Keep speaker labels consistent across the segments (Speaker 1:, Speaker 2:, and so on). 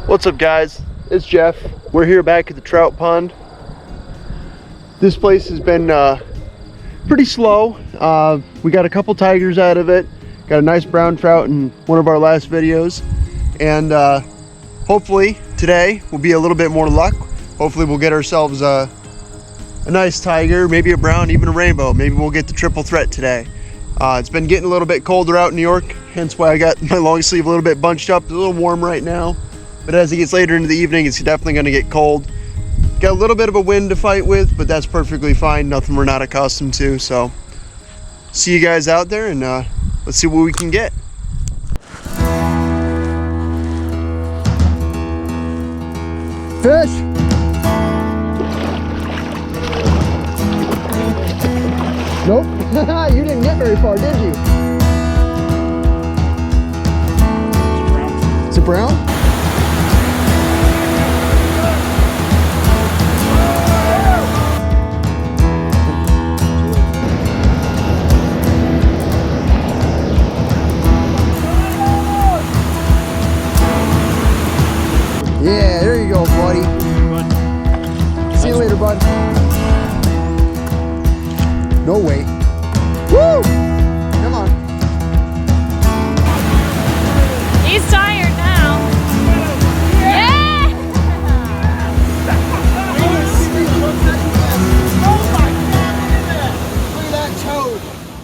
Speaker 1: What's up, guys? It's Jeff. We're here back at the Trout Pond. This place has been pretty slow. We got a couple tigers out of it, got a nice brown trout in one of our last videos, and hopefully today will be a little bit more luck. Hopefully we'll get ourselves a nice tiger, maybe a brown, even a rainbow. Maybe we'll get the triple threat today. It's been getting a little bit colder out in New York, hence why I got my long sleeve a little bit bunched up. It's a little warm right now, but as it gets later into the evening, it's definitely going to get cold. Got a little bit of a wind to fight with, but that's perfectly fine. Nothing we're not accustomed to. So see you guys out there, and let's see what we can get. Fish! Nope. You didn't get very far, did you? Is it brown? Yeah, there you go, buddy. See you later, bud. No way. Woo! Come on.
Speaker 2: He's tired now. Yeah!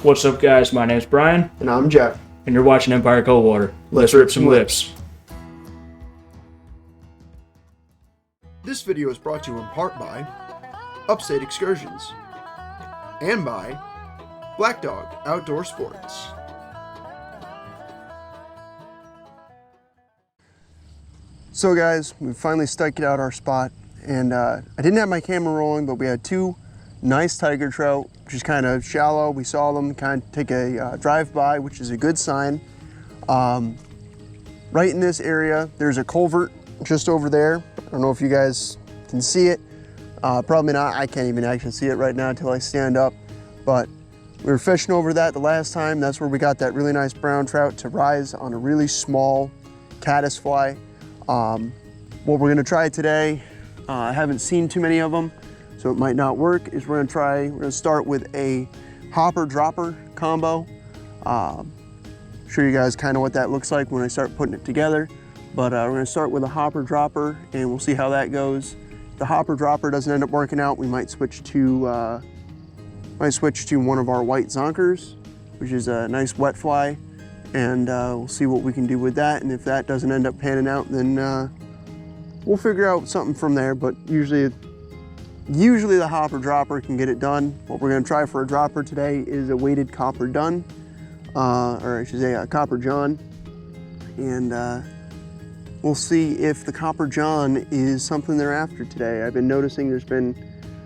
Speaker 3: What's up, guys? My name's Brian.
Speaker 1: And I'm Jeff.
Speaker 3: And you're watching EmpireColdwater. Let's rip some lips.
Speaker 1: This video is brought to you in part by Upstate Excursions and by Black Dog Outdoor Sports. So guys, we finally staked out our spot, and I didn't have my camera rolling, but we had two nice tiger trout, just kind of shallow. We saw them kind of take a drive-by, which is a good sign. Right in this area, there's a culvert just over there. I don't know if you guys can see it. Probably not. I can't even actually see it right now until I stand up. But we were fishing over that the last time. That's where we got that really nice brown trout to rise on a really small caddisfly. What we're gonna try today, I haven't seen too many of them, so it might not work, is we're gonna start with a hopper dropper combo. Show you guys kind of what that looks like when I start putting it together. But we're gonna start with a hopper dropper, and we'll see how that goes. If the hopper dropper doesn't end up working out, we might switch to one of our white zonkers, which is a nice wet fly, and we'll see what we can do with that. And if that doesn't end up panning out, then we'll figure out something from there. But usually the hopper dropper can get it done. What we're gonna try for a dropper today is a weighted copper dun, or I should say a copper john, and we'll see if the copper john is something they're after today. I've been noticing there's been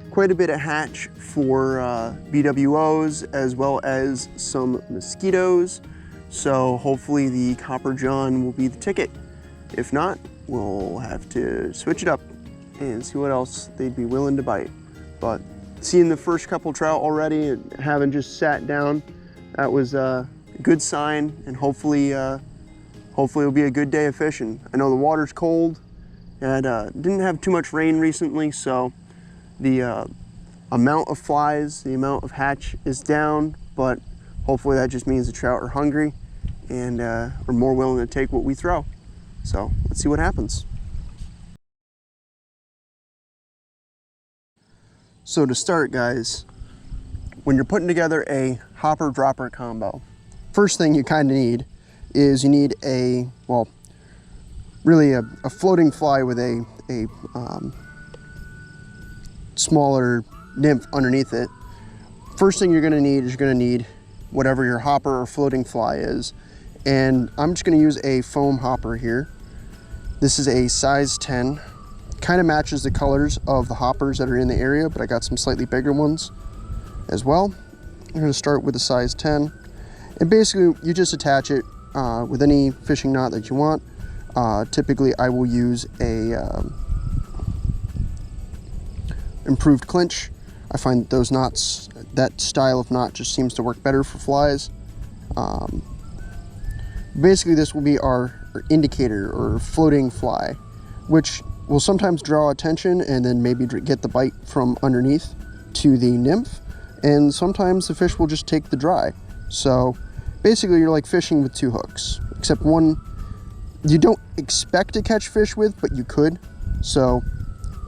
Speaker 1: quite a bit of hatch for BWOs as well as some mosquitoes. So hopefully the copper john will be the ticket. If not, we'll have to switch it up and see what else they'd be willing to bite. But seeing the first couple trout already and having just sat down, that was a good sign, and hopefully it'll be a good day of fishing. I know the water's cold, and didn't have too much rain recently, so the amount of flies, the amount of hatch is down, but hopefully that just means the trout are hungry and are more willing to take what we throw. So let's see what happens. So to start, guys, when you're putting together a hopper dropper combo, first thing you kind of need is you need a floating fly with a smaller nymph underneath it. First thing you're going to need whatever your hopper or floating fly is, and I'm just going to use a foam hopper here. This is a size 10. Kind of matches the colors of the hoppers that are in the area, but I got some slightly bigger ones as well. I'm going to start with a size 10, and basically you just attach it with any fishing knot that you want. Typically I will use a improved clinch. I find those knots, that style of knot just seems to work better for flies.
Speaker 4: Basically this will be our indicator or floating fly.
Speaker 1: which will sometimes draw attention and then maybe get the bite from underneath to the nymph, and sometimes the fish will just take the dry. So basically you're like fishing with 2 hooks, except one you don't expect to catch fish with, but you could. So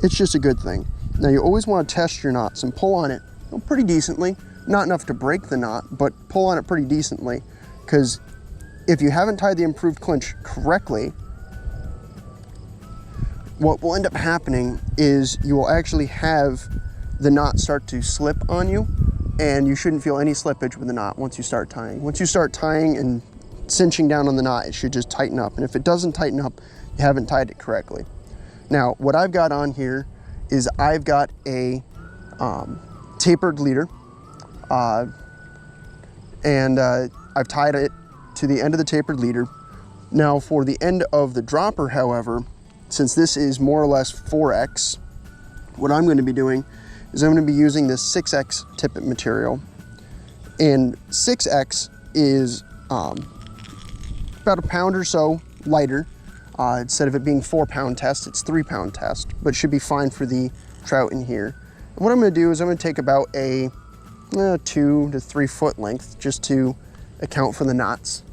Speaker 1: it's just a good thing. Now you always want to test your knots and pull on it pretty decently. Not enough to break the knot, but pull on it pretty decently, because if you haven't tied the improved clinch correctly, what will end up happening is you will actually have the knot start to slip on you, and you shouldn't feel any slippage with the knot once you start tying. Once you start tying and cinching down on the knot, it should just tighten up. And if it doesn't tighten up, you haven't tied it correctly. Now, what I've got on here is I've got a tapered leader, and I've tied it to the end of the tapered leader. Now for the end of the dropper, however, since this is more or less 4X, what I'm going to be doing is I'm going to be using this 6X tippet material. And 6X is about a pound or so lighter. Instead of it being 4-pound test, it's 3-pound test, but should be fine for the trout in here. And what I'm going to do is I'm going to take about a 2 to 3 foot length just to account for the knots.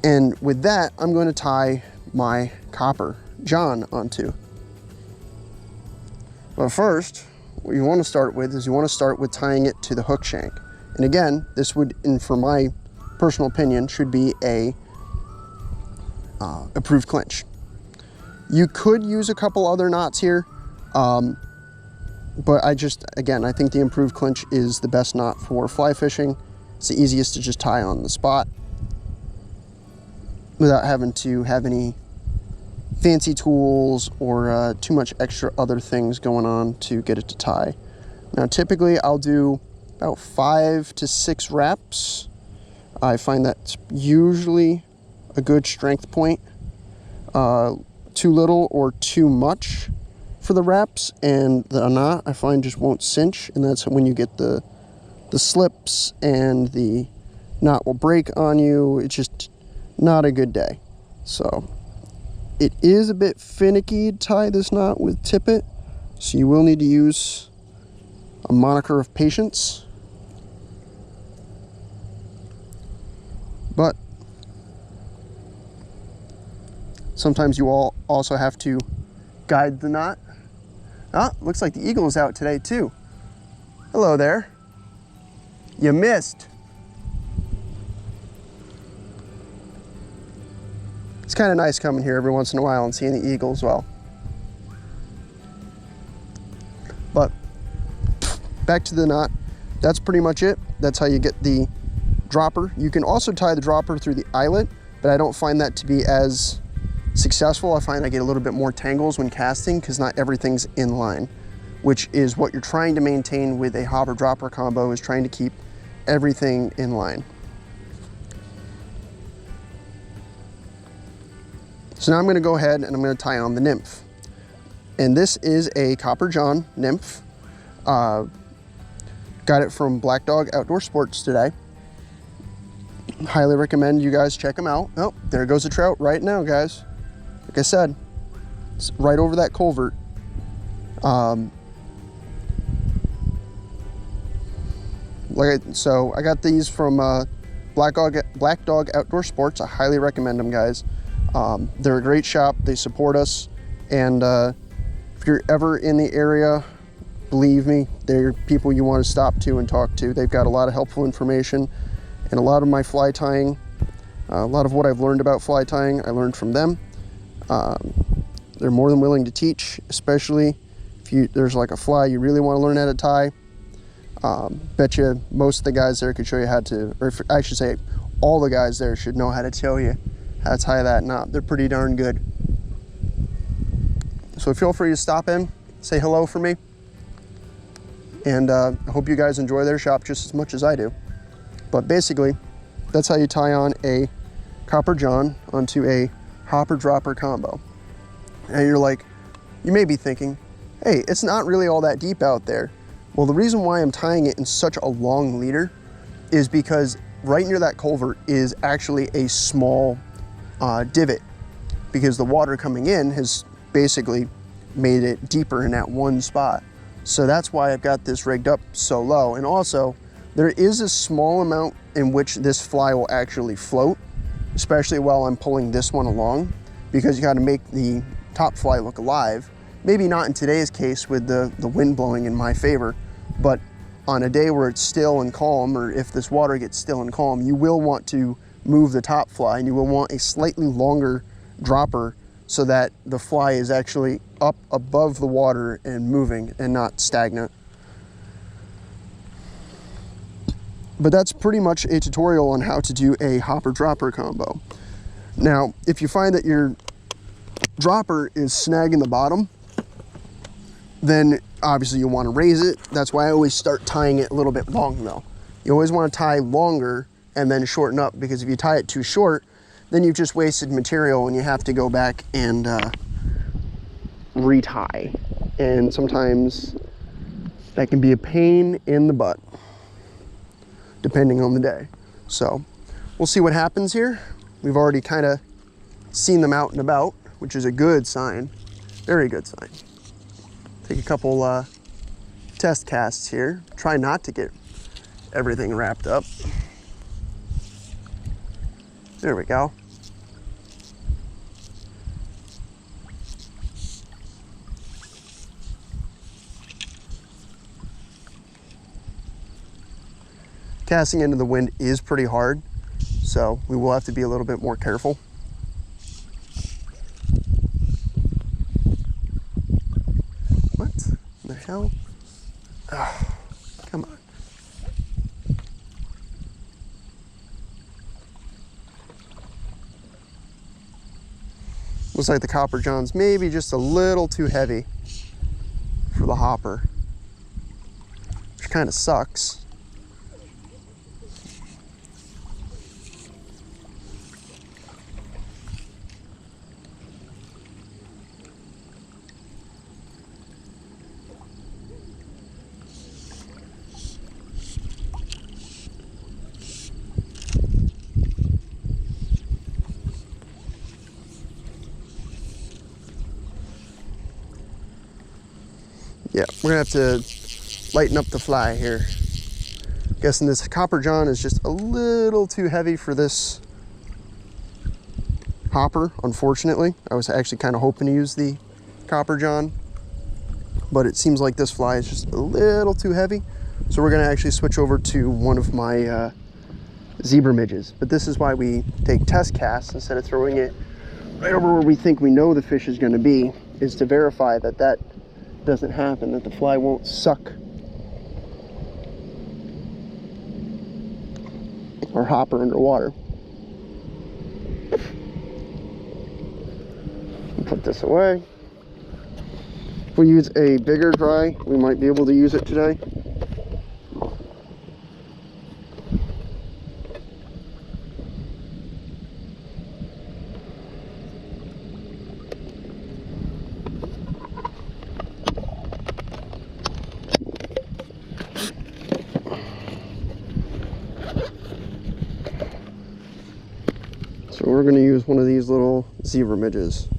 Speaker 1: And with that, I'm going to tie my copper John onto. But first, what you want to start with is you want to start with tying it to the hook shank. And again, this would, and for my personal opinion, should be a approved clinch. You could use a couple other knots here, but I think the improved clinch is the best knot for fly fishing. It's the easiest to just tie on the spot without having to have any fancy tools or too much extra other things going on to get it to tie. Now typically I'll do about 5 to 6 wraps. I find that's usually a good strength point. Too little or too much for the wraps, and the knot I find just won't cinch, and that's when you get the slips and the knot will break on you. It's just not a good day. So it is a bit finicky to tie this knot with tippet, so you will need to use a moniker of patience. But sometimes you all also have to guide the knot. Ah, looks like the eagle is out today too. Hello there. You missed. It's kind of nice coming here every once in a while and seeing the eagle as well. But back to the knot. That's pretty much it. That's how you get the dropper. You can also tie the dropper through the eyelet, but I don't find that to be as successful. I find I get a little bit more tangles when casting because not everything's in line, which is what you're trying to maintain with a hopper dropper combo, is trying to keep everything in line. So now I'm going to go ahead and I'm going to tie on the nymph. And this is a Copper John nymph. Got it from Black Dog Outdoor Sports today. Highly recommend you guys check them out. Oh, there goes a trout right now, guys. Like I said, it's right over that culvert. So I got these from Black Dog Outdoor Sports. I highly recommend them, guys. They're a great shop. They support us, and if you're ever in the area, believe me, they're people you want to stop to and talk to. They've got a lot of helpful information, and a lot of my fly tying, a lot of what I've learned about fly tying, I learned from them. They're more than willing to teach, especially if there's like a fly you really want to learn how to tie. Bet you most of the guys there could show you how to, or I should say all the guys there should know how to tell you how to tie that knot. They're pretty darn good. So feel free to stop in, say hello for me, and I hope you guys enjoy their shop just as much as I do. But basically, that's how you tie on a Copper John onto a hopper dropper combo. And you're like, you may be thinking, hey, it's not really all that deep out there. Well, the reason why I'm tying it in such a long leader is because right near that culvert is actually a small divot, because the water coming in has basically made it deeper in that one spot. So that's why I've got this rigged up so low. And also, there is a small amount in which this fly will actually float, especially while I'm pulling this one along, because you got to make the top fly look alive. Maybe not in today's case with the wind blowing in my favor, but on a day where it's still and calm, or if this water gets still and calm, you will want to move the top fly, and you will want a slightly longer dropper so that the fly is actually up above the water and moving and not stagnant. But that's pretty much a tutorial on how to do a hopper dropper combo. Now, if you find that your dropper is snagging the bottom, then obviously you want to raise it. That's why I always start tying it a little bit long though. You always want to tie longer and then shorten up, because if you tie it too short, then you've just wasted material and you have to go back and retie. And sometimes that can be a pain in the butt, depending on the day. So we'll see what happens here. We've already kind of seen them out and about, which is a good sign, very good sign. Take a couple test casts here. Try not to get everything wrapped up. There we go. Casting into the wind is pretty hard, so we will have to be a little bit more careful. What the hell? Oh, come on. Looks like the Copper John's maybe just a little too heavy for the hopper, which kind of sucks. Yeah, we're gonna have to lighten up the fly here. Guessing this Copper John is just a little too heavy for this hopper, unfortunately. I was actually kind of hoping to use the Copper John, but it seems like this fly is just a little too heavy. So we're gonna actually switch over to one of my Zebra Midges. But this is why we take test casts instead of throwing it right over where we think we know the fish is gonna be, is to verify that that doesn't happen, that the fly won't suck our hopper underwater. Put this away. If we use a bigger dry, we might be able to use it today. So we're going to use one of these little Zebra Midges.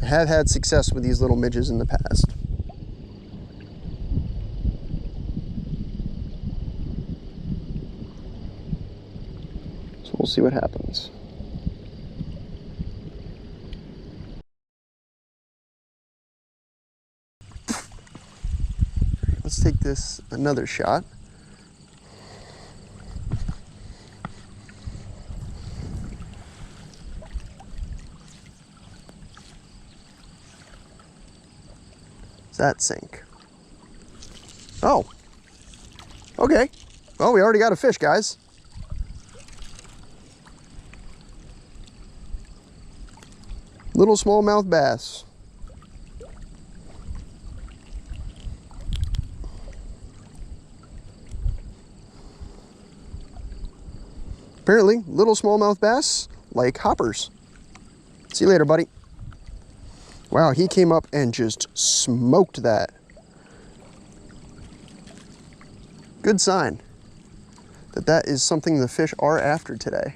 Speaker 1: I have had success with these little midges in the past. So we'll see what happens. Let's take this another shot. Does that sink? Oh, okay. Well, we already got a fish, guys. Little smallmouth bass. Apparently, little smallmouth bass like hoppers. See you later, buddy. Wow, he came up and just smoked that. Good sign that that is something the fish are after today.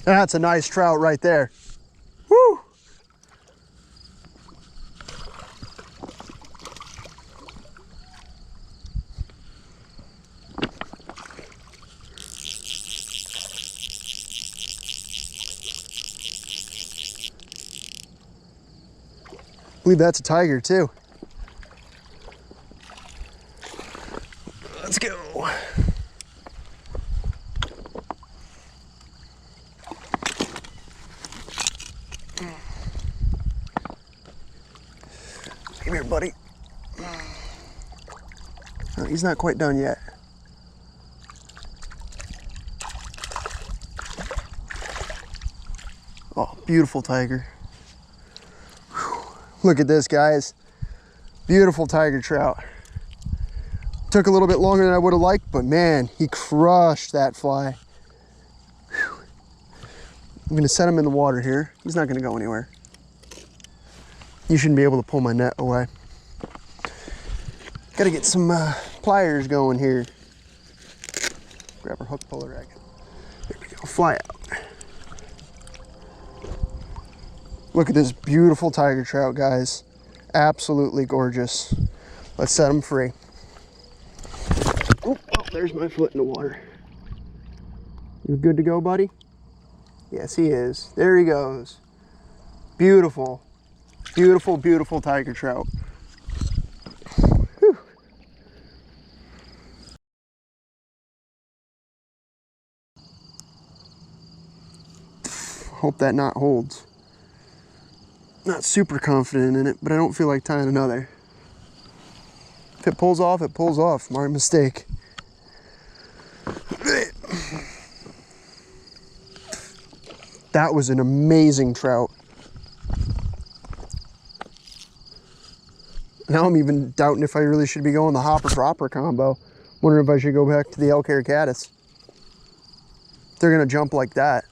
Speaker 1: That's a nice trout right there. Woo! I believe that's a tiger too. Let's go. Come here, buddy. No, he's not quite done yet. Oh, beautiful tiger. Whew. Look at this, guys. Beautiful tiger trout. Took a little bit longer than I would have liked, but man, he crushed that fly. Whew. I'm gonna set him in the water here. He's not gonna go anywhere. You shouldn't be able to pull my net away. Gotta get some pliers going here. Grab our hook puller action. There we go, fly out. Look at this beautiful tiger trout, guys. Absolutely gorgeous. Let's set him free. Oh, there's my foot in the water. You good to go, buddy? Yes, he is. There he goes. Beautiful. Beautiful, beautiful tiger trout. Whew. Hope that knot holds. Not super confident in it, but I don't feel like tying another. If it pulls off, it pulls off. My mistake. That was an amazing trout. Now I'm even doubting if I really should be going the hopper-dropper combo. Wondering if I should go back to the elk hair caddis. They're gonna jump like that.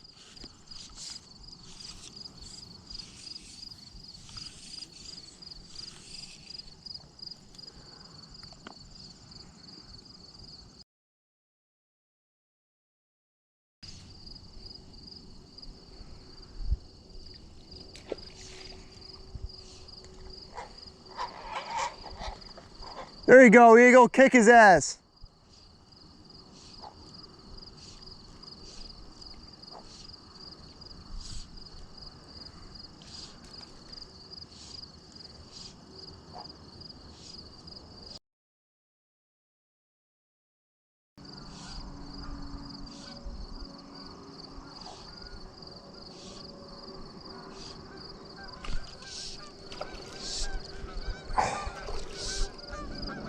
Speaker 1: There you go, Eagle, kick his ass.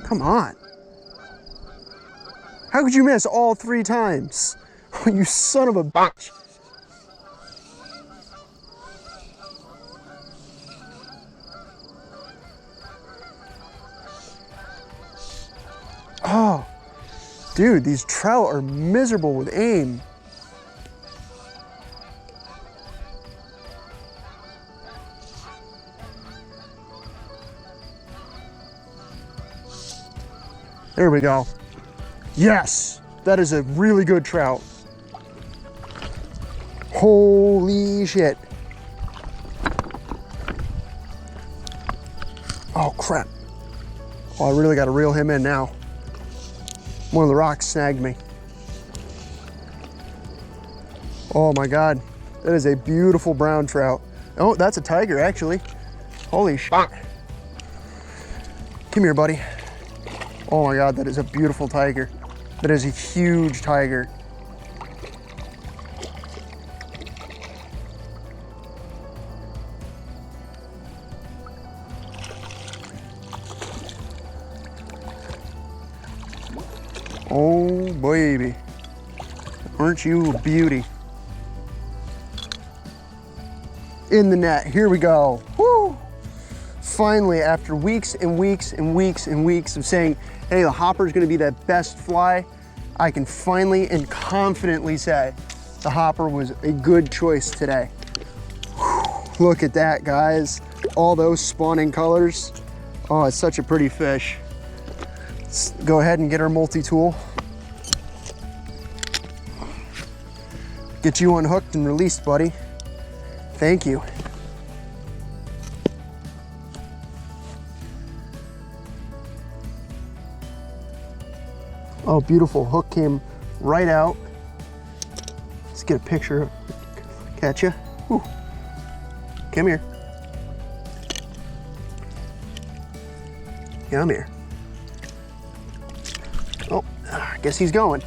Speaker 1: Come on. How could you miss all 3 times? Oh, you son of a bitch. Oh, dude, these trout are miserable with aim. There we go. Yes, that is a really good trout. Holy shit. Oh crap. Oh, I really got to reel him in now. One of the rocks snagged me. Oh my God, that is a beautiful brown trout. Oh, that's a tiger actually. Holy shit. Come here, buddy. Oh my God, that is a beautiful tiger. That is a huge tiger. Oh baby, aren't you a beauty? In the net, here we go. Woo! Finally, after weeks and weeks and weeks and weeks of saying, hey, the hopper's gonna be that best fly, I can finally and confidently say the hopper was a good choice today. Whew, look at that, guys. All those spawning colors. Oh, it's such a pretty fish. Let's go ahead and get our multi-tool. Get you unhooked and released, buddy. Thank you. Oh, beautiful. Hook came right out. Let's get a picture. Catch ya. Whew. Come here. Come here. Oh, I guess he's going.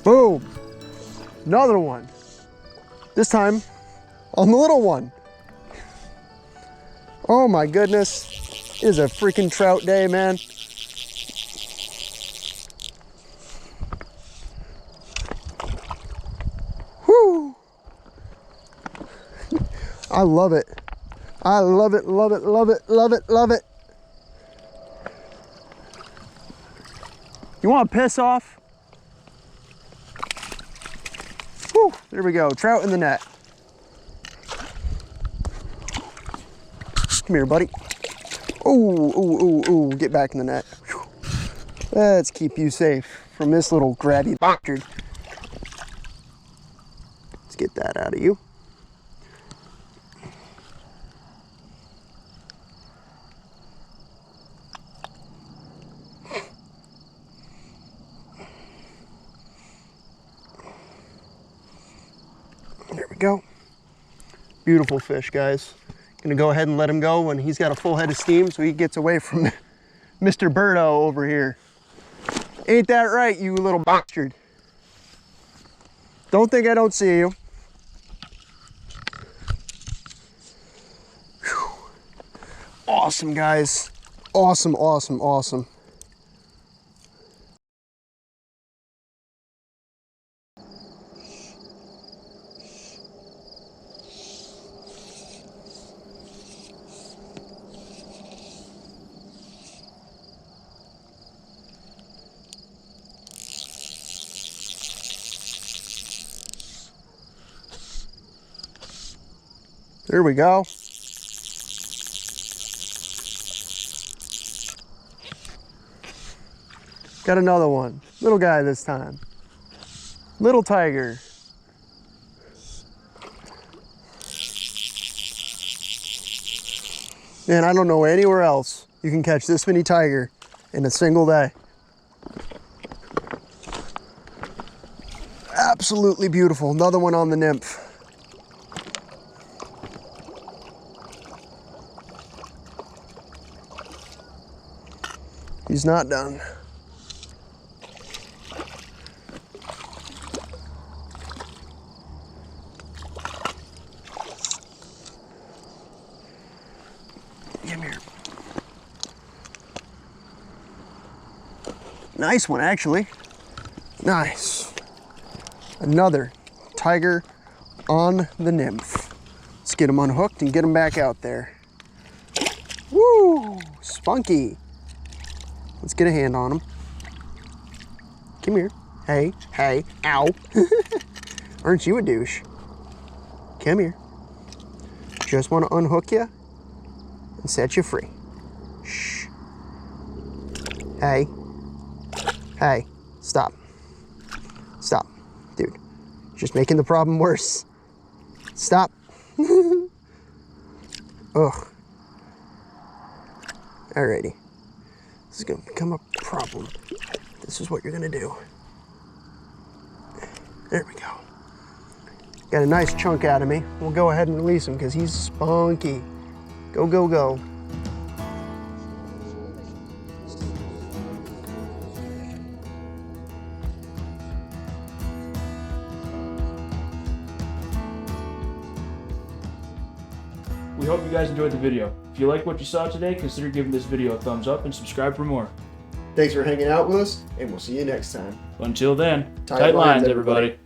Speaker 1: Boom, another one. This time on the little one. Oh my goodness, it is a freaking trout day, man. Whew. I love it. I love it, love it, love it, love it, love it. You want to piss off? Whew, there we go, trout in the net. Come here, buddy. Ooh, ooh, ooh, ooh, get back in the net. Whew. Let's keep you safe from this little grabby bastard. Let's get that out of you. There we go. Beautiful fish, guys. Gonna go ahead and let him go when he's got a full head of steam so he gets away from Mr. Birdo over here. Ain't that right, you little bastard? Don't think I don't see you. Whew. Awesome, guys. Awesome, awesome, awesome. There we go. Got another one. Little guy this time. Little tiger. Man, I don't know anywhere else you can catch this many tiger in a single day. Absolutely beautiful. Another one on the nymph. He's not done. Come here. Nice one, actually. Nice. Another tiger on the nymph. Let's get him unhooked and get him back out there. Woo! Spunky. Let's get a hand on him. Come here. Hey, hey, ow. Aren't you a douche? Come here. Just want to unhook you and set you free. Shh. Hey. Hey, stop. Stop, dude. Just making the problem worse. Stop. Ugh. Alrighty. This is gonna become a problem. This is what you're gonna do. There we go. Got a nice chunk out of me. We'll go ahead and release him because he's spunky. Go, go, go.
Speaker 3: We hope you guys enjoyed the video. If you like what you saw today, consider giving this video a thumbs up and subscribe for more.
Speaker 1: Thanks for hanging out with us, and we'll see you next time.
Speaker 3: Until then,
Speaker 1: Tight lines,
Speaker 3: everybody.